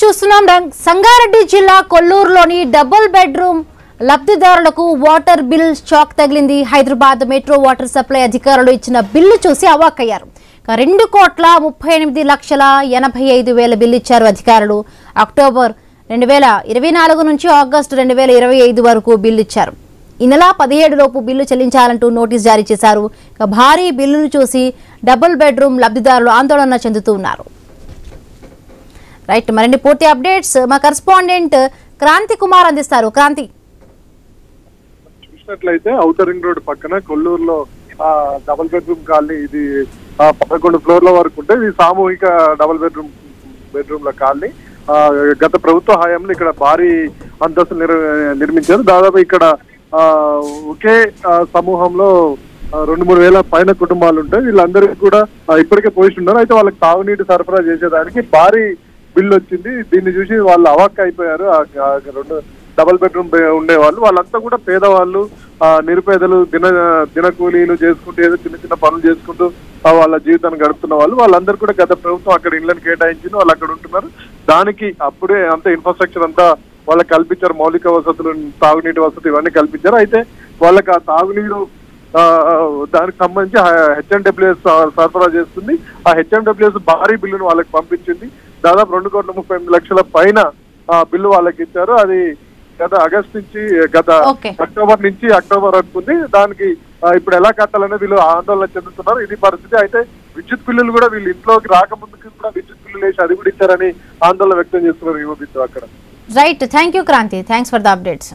చూస్తున్నాం సంగారెడ్డి జిల్లా కొల్లూరులోని double bedroom లబ్ధిదారులకు వాటర్ బిల్ షాక్ తగిలింది. హైదరాబాద్ మెట్రో వాటర్ సప్లై అధికారులు ఇచ్చిన బిల్లు చూసి అవాక్కయ్యారు. 2,38,85,000 బిల్లు ఇచ్చారు అధికారులు. అక్టోబర్ 2024 నుంచి ఆగస్టు 2025 వరకు బిల్లు ఇచ్చారు. ఈ నెల 17 లోపు బిల్లు చెల్లించాలంటూ నోటీస్ జారీ చేశారు. భారీ బిల్లును చూసి డబుల్ బెడ్రూమ్ లబ్ధిదారులు ఆందోళన చెందుతున్నారు. రైట్, మరిన్ని పూర్తి అప్డేట్స్ మా కరెస్పాండెంట్ క్రాంతి కుమార్ అందిస్తారు. క్రాంతి, చూసినట్లయితే ఔటర్ రింగ్ రోడ్ పక్కన కొల్లూరులో డబుల్ బెడ్రూమ్ కాలనీ, ఇది 11 ఫ్లోర్ల వరకు ఉంటే ఇది సామూహిక డబుల్ బెడ్రూమ్ల కాలనీ. గత ప్రభుత్వ హయాంలో ఇక్కడ భారీ అంతస్తులు నిర్మించారు. దాదాపు ఇక్కడ ఒకే సమూహంలో 2-3 వేల పైన కుటుంబాలు ఉంటాయి. వీళ్ళందరికీ కూడా ఇప్పటికే పోయి ఉన్నారు. అయితే వాళ్ళకి తాగునీటి సరఫరా చేసేదానికి భారీ బిల్లు వచ్చింది. దీన్ని చూసి వాళ్ళు అవాక్క అయిపోయారు. 2 డబుల్ బెడ్రూమ్ ఉండే వాళ్ళంతా కూడా పేదవాళ్ళు, నిరుపేదలు, దిన కూలీలు చేసుకుంటూ ఏదో చిన్న చిన్న పనులు చేసుకుంటూ వాళ్ళ జీవితాన్ని గడుపుతున్న వాళ్ళందరూ కూడా గత ప్రభుత్వం అక్కడ ఇళ్లను కేటాయించింది. వాళ్ళు అక్కడ ఉంటున్నారు. దానికి అప్పుడే అంత ఇన్ఫ్రాస్ట్రక్చర్ అంతా వాళ్ళకి కల్పించారు. మౌలిక వసతులు, తాగునీటి వసతులు ఇవన్నీ కల్పించారు. అయితే వాళ్ళకి ఆ తాగునీరు దానికి సంబంధించి హెచ్ఎండబ్ల్యూఎస్ సరఫరా చేస్తుంది. ఆ హెచ్ఎండబ్ల్యూఎస్ భారీ బిల్లును వాళ్ళకి పంపించింది. దాదాపు 2,38,00,000 పైన బిల్లు వాళ్ళకి ఇచ్చారు. అది గత ఆగస్ట్ నుంచి అక్టోబర్ నుంచి అక్టోబర్ వరకు ఉంది. దానికి ఇప్పుడు ఎలా కట్టాలనే వీళ్ళు ఆందోళన చెందుతున్నారు. ఇది పరిస్థితి. అయితే విద్యుత్ బిల్లులు కూడా వీళ్ళు ఇంట్లోకి రాకముందుకు కూడా విద్యుత్ బిల్లులు వేసి అది కూడా ఇచ్చారని ఆందోళన వ్యక్తం చేస్తున్నారు యువ బిడ్డ అక్కడ. Right, thank you Kranthi, thanks for the updates.